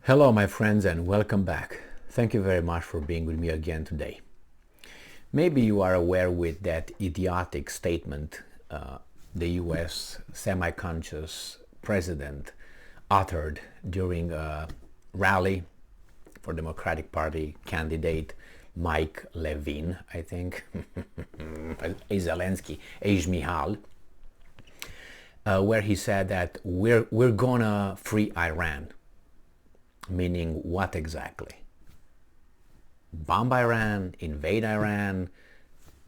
Hello, my friends, and welcome back. Thank you very much for being with me again today. Maybe you are aware with that idiotic statement the US semi-conscious president uttered during a rally for Democratic Party candidate Mike Levin, I think, Zelensky, Mihal, where he said that we're gonna free Iran. Meaning what exactly? Bomb Iran, invade Iran.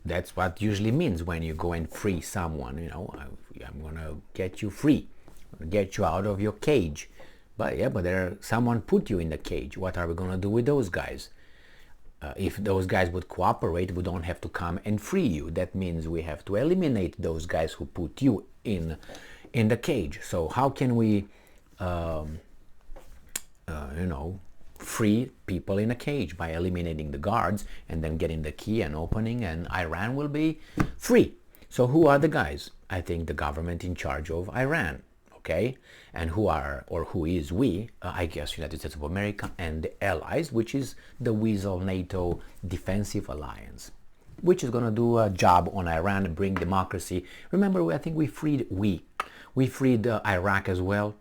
That's what usually means when you go and free someone. I'm gonna get you free, get you out of your cage. But someone put you in the cage. What are we gonna do with those guys? If those guys would cooperate, we don't have to come and free you. That means we have to eliminate those guys who put you in the cage. So how can we free people in a cage? By eliminating the guards and then getting the key and opening, and Iran will be free. So who are the guys? I think the government in charge of Iran, okay? And who is we? I guess United States of America and the allies, which is the Weasel NATO Defensive Alliance, which is going to do a job on Iran, bring democracy. Remember, I think we freed Iraq as well.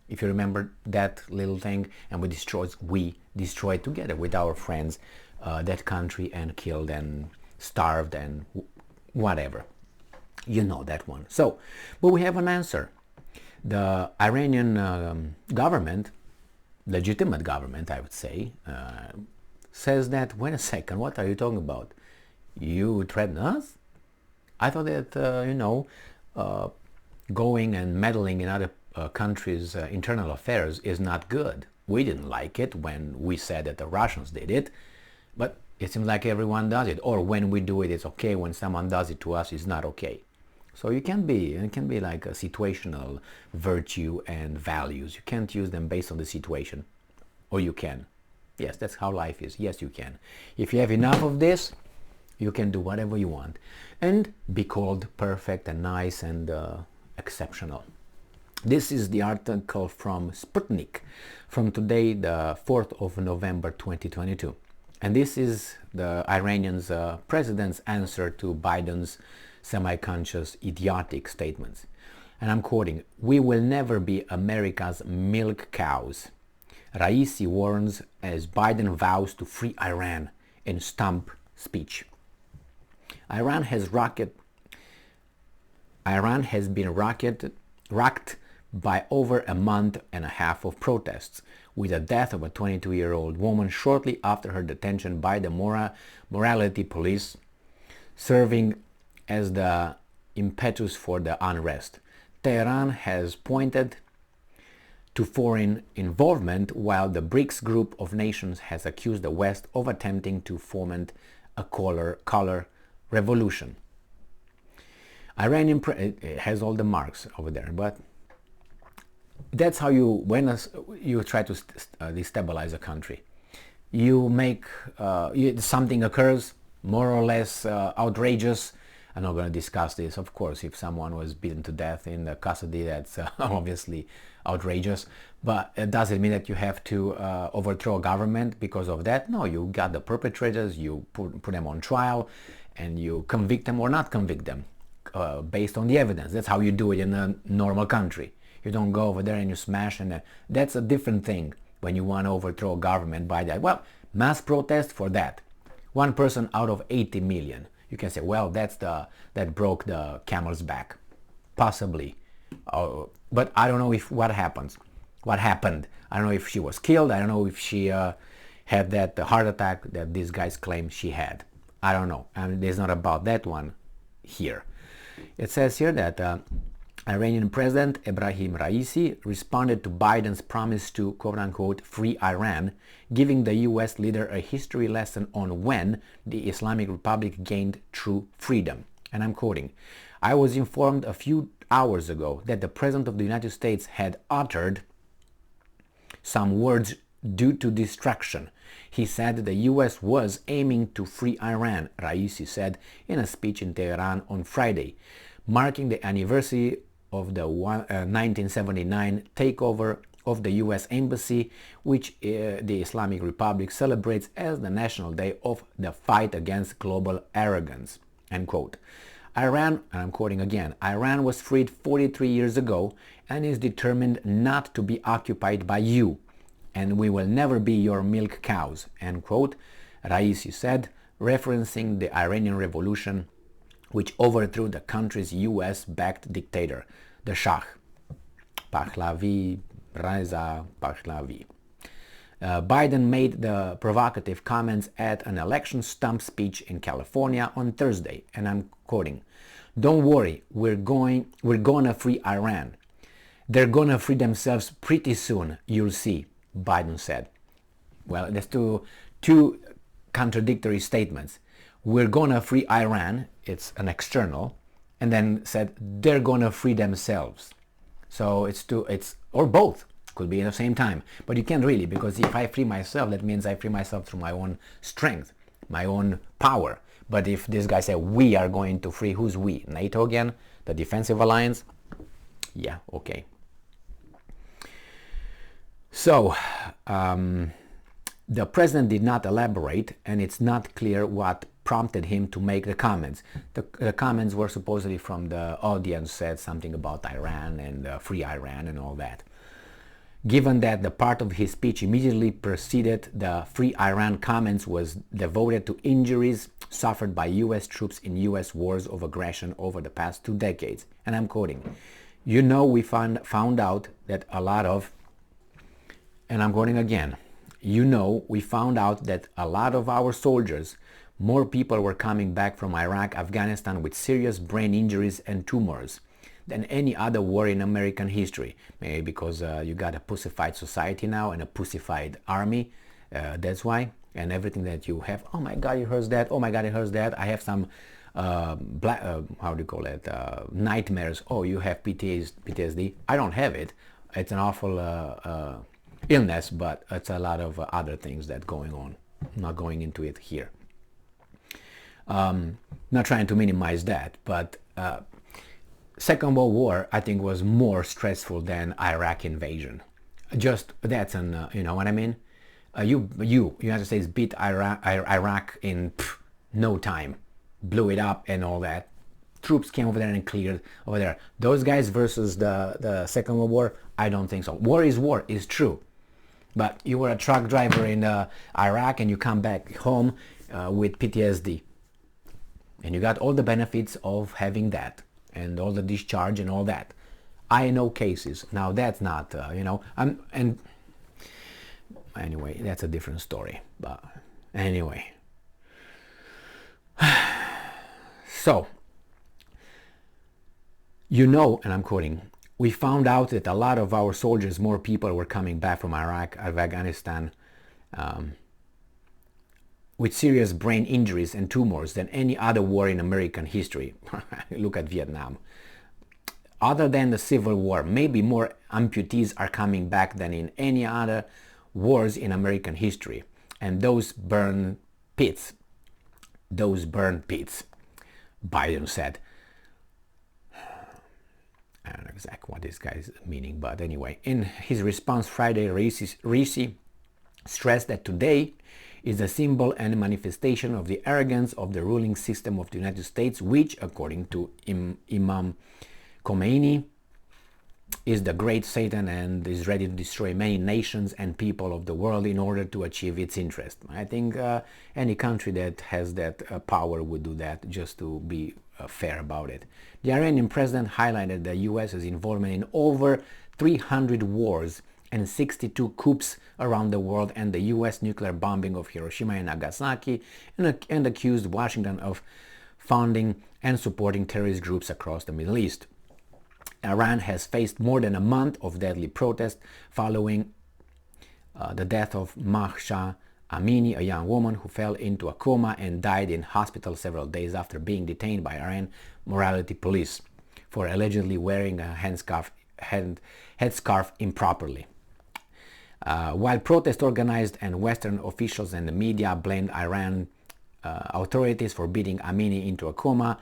If you remember that little thing, and we destroyed together with our friends that country and killed and starved and whatever. You know that one. So, but we have an answer. The Iranian government, legitimate government, I would say, says that, wait a second, what are you talking about? You threaten us? I thought that, going and meddling in other countries' internal affairs is not good. We didn't like it when we said that the Russians did it, but it seems like everyone does it. Or when we do it, it's okay. When someone does it to us, it's not okay. So it can be like a situational virtue and values. You can't use them based on the situation, or you can. Yes, that's how life is. Yes, you can. If you have enough of this, you can do whatever you want and be called perfect and nice and exceptional. This is the article from Sputnik from today, the 4th of November 2022. And this is the Iranian's president's answer to Biden's semi-conscious idiotic statements. And I'm quoting, "We will never be America's milk cows," Raisi warns as Biden vows to free Iran in stump speech. Iran has been rocked by over a month and a half of protests, with the death of a 22-year-old woman shortly after her detention by the morality police, serving as the impetus for the unrest. Tehran has pointed to foreign involvement, while the BRICS group of nations has accused the West of attempting to foment a color revolution. Iranian it has all the marks over there, but that's how when you try to destabilize a country. You make something occurs more or less outrageous. I'm not going to discuss this. Of course, if someone was beaten to death in the custody, that's obviously outrageous. But it doesn't mean that you have to overthrow a government because of that. No, you got the perpetrators, you put them on trial, and you convict them or not convict them based on the evidence. That's how you do it in a normal country. You don't go over there and you smash, and that's a different thing when you want to overthrow a government by that. Well, mass protest for that. One person out of 80 million. You can say, well, that broke the camel's back. Possibly. But I don't know what happened. I don't know if she was killed. I don't know if she had that heart attack that these guys claim she had. I don't know. And it's not about that one here. It says here that Iranian President Ebrahim Raisi responded to Biden's promise to, quote-unquote, free Iran, giving the U.S. leader a history lesson on when the Islamic Republic gained true freedom. And I'm quoting, "I was informed a few hours ago that the President of the United States had uttered some words due to distraction. He said the U.S. was aiming to free Iran," Raisi said in a speech in Tehran on Friday, marking the anniversary of the 1979 takeover of the U.S. Embassy, which the Islamic Republic celebrates as the National Day of the Fight Against Global Arrogance. End quote. Iran, and I'm quoting again, Iran was freed 43 years ago and is determined not to be occupied by you, and we will never be your milk cows, end quote, Raisi said, referencing the Iranian Revolution, which overthrew the country's US-backed dictator, the Shah, Pahlavi, Reza Pahlavi. Biden made the provocative comments at an election stump speech in California on Thursday, and I'm quoting, "Don't worry, we're gonna free Iran. They're gonna free themselves pretty soon, you'll see," Biden said. Well, there's two contradictory statements. We're gonna free Iran, it's an external, and then said they're gonna free themselves. So it's or both. Could be at the same time, but you can't really, because if I free myself, that means I free myself through my own strength, my own power. But if this guy said we are going to free, who's we? NATO again? The defensive alliance? Yeah, okay. So the president did not elaborate, and it's not clear what prompted him to make the comments. The comments were supposedly from the audience, said something about Iran and free Iran and all that. Given that the part of his speech immediately preceded the Free Iran comments was devoted to injuries suffered by U.S. troops in U.S. wars of aggression over the past 2 decades. And I'm quoting, "You know, we found out that a lot of," and I'm quoting again, "You know, we found out that a lot of our soldiers, more people were coming back from Iraq, Afghanistan with serious brain injuries and tumors than any other war in American history." Maybe because you got a pussified society now and a pussified army, that's why. And everything that you have, oh my God, it hurts that, oh my God, it hurts that. I have some, how do you call it, nightmares. Oh, you have PTSD. I don't have it. It's an awful illness, but it's a lot of other things that going on. I'm not going into it here. Not trying to minimize that, but Second World War, I think, was more stressful than Iraq invasion. Just that's an, you know what I mean? United States beat Iraq in no time, blew it up and all that. Troops came over there and cleared over there. Those guys versus the Second World War, I don't think so. War is true. But you were a truck driver in Iraq and you come back home with PTSD. And you got all the benefits of having that, and all the discharge and all that. I know cases. Now that's not, you know, and anyway, that's a different story. But anyway. So, you know, and I'm quoting, "We found out that a lot of our soldiers, more people were coming back from Iraq, Afghanistan, with serious brain injuries and tumors than any other war in American history." Look at Vietnam. "Other than the Civil War, maybe more amputees are coming back than in any other wars in American history. And those burn pits," Biden said. I don't know exactly what this guy is meaning, but anyway. In his response Friday, Raisi stressed that today is a symbol and manifestation of the arrogance of the ruling system of the United States, which, according to Imam Khomeini, is the great Satan and is ready to destroy many nations and people of the world in order to achieve its interest. I think any country that has that power would do that, just to be fair about it. The Iranian president highlighted the US's involvement in over 300 wars and 62 coups around the world and the US nuclear bombing of Hiroshima and Nagasaki, and accused Washington of funding and supporting terrorist groups across the Middle East. Iran has faced more than a month of deadly protest following the death of Mahsa Amini, a young woman who fell into a coma and died in hospital several days after being detained by Iran morality police for allegedly wearing a headscarf improperly. While protests organized and Western officials and the media blamed Iran authorities for beating Amini into a coma,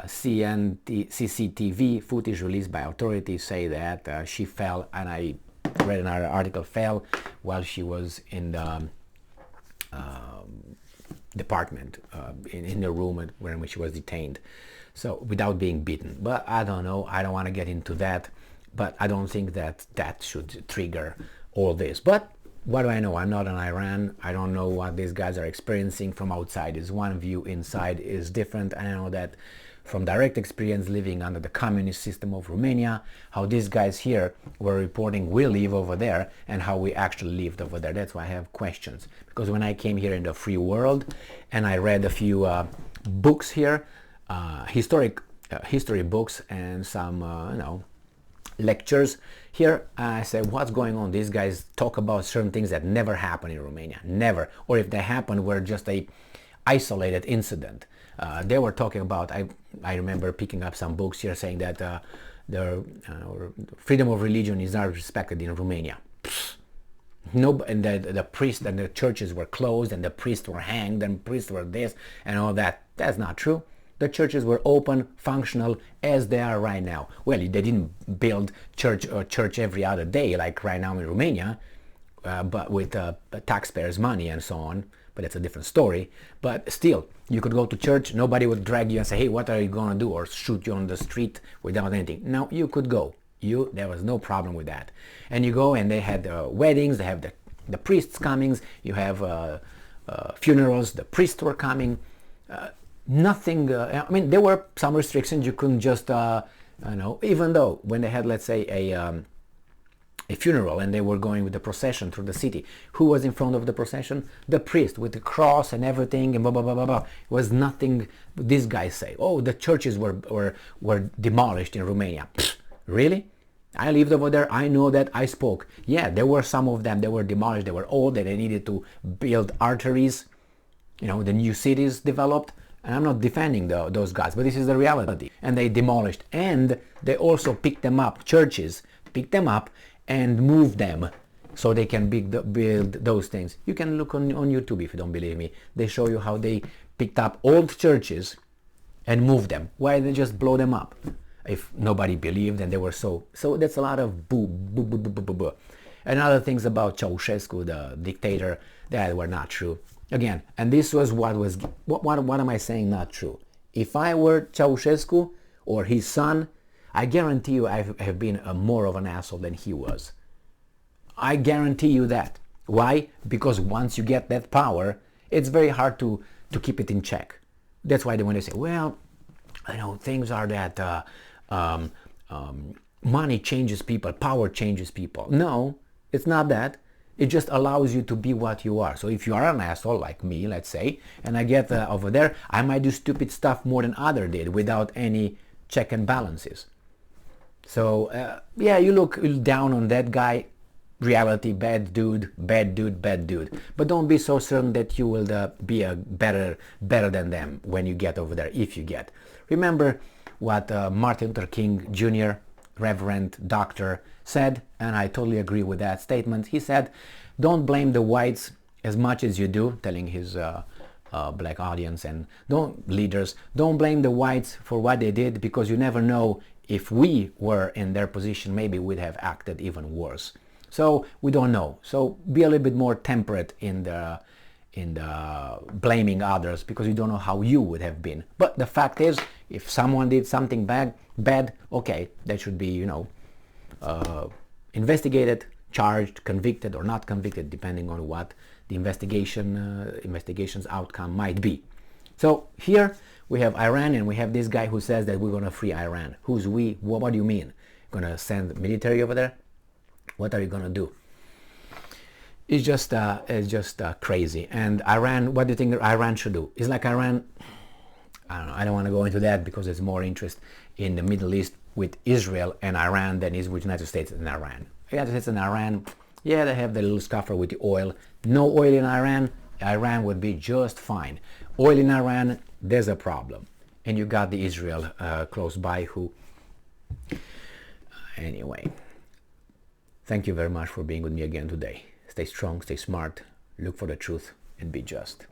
CCTV footage released by authorities say that she fell, and I read another article, fell while she was in the department, in the room where she was detained, so without being beaten. But I don't know, I don't want to get into that, but I don't think that that should trigger all this. But what do I know? I'm not in Iran. I don't know what these guys are experiencing. From outside is one view, inside is different. I know that from direct experience living under the communist system of Romania, how these guys here were reporting we live over there and how we actually lived over there. That's why I have questions. Because when I came here in the free world and I read a few books here, history books and some, lectures here, I said, what's going on? These guys talk about certain things that never happen in Romania, never. Or if they happen, were just a isolated incident. They were talking about, I remember picking up some books here saying that the freedom of religion is not respected in Romania. No, and the priests and the churches were closed and the priests were hanged and priests were this and all that. That's not true. The churches were open, functional, as they are right now. Well, they didn't build church every other day like right now in Romania, but with taxpayers' money and so on. But that's a different story. But still, you could go to church, nobody would drag you and say, hey, what are you going to do? Or shoot you on the street without anything. No, you could go. There was no problem with that. And you go and they had weddings, they have the priests coming, you have funerals, the priests were coming. Nothing, I mean, there were some restrictions. You couldn't just, even though when they had, let's say, a funeral and they were going with the procession through the city, who was in front of the procession? The priest with the cross and everything and blah, blah, blah, blah, blah. It was nothing. These guys say, oh, the churches were demolished in Romania. Pfft, really? I lived over there. I know that. I spoke. Yeah, there were some of them. They were demolished. They were old. They needed to build arteries. The new cities developed. And I'm not defending those guys, but this is the reality. And they demolished. And they also picked them up. Churches picked them up and moved them so they can build those things. You can look on YouTube if you don't believe me. They show you how they picked up old churches and moved them. Why they just blow them up? If nobody believed and they were so that's a lot of boo, boo, boo, boo, boo, boo, boo. And other things about Ceausescu, the dictator, that were not true. Again, and this was what am I saying not true? If I were Ceausescu or his son, I guarantee you I have been more of an asshole than he was. I guarantee you that. Why? Because once you get that power, it's very hard to keep it in check. That's why when they say, well, things are that money changes people, power changes people. No, it's not that. It just allows you to be what you are. So if you are an asshole like me, let's say, and I get over there, I might do stupid stuff more than others did without any check and balances. So yeah, you look down on that guy. Reality, bad dude, bad dude, bad dude. But don't be so certain that you will be a better than them when you get over there, if you get. Remember what Martin Luther King Jr., Reverend Doctor, said, and I totally agree with that statement. He said, don't blame the whites as much as you do, telling his black audience and leaders, don't blame the whites for what they did, because you never know, if we were in their position, maybe we'd have acted even worse. So we don't know. So be a little bit more temperate in the blaming others, because you don't know how you would have been. But the fact is, if someone did something bad, okay, that should be, investigated, charged, convicted or not convicted, depending on what the investigation's outcome might be. So here we have Iran, and we have this guy who says that we're going to free Iran. Who's we? What do you mean? Going to send military over there? What are you going to do? It's just crazy. And Iran, what do you think Iran should do? It's like Iran, I don't know, I don't want to go into that because there's more interest in the Middle East with Israel and Iran than is with the United States and Iran. The United States and Iran, yeah, they have the little scuffer with the oil. No oil in Iran, Iran would be just fine. Oil in Iran, there's a problem. And you got the Israel close by who... Anyway, thank you very much for being with me again today. Stay strong, stay smart, look for the truth, and be just.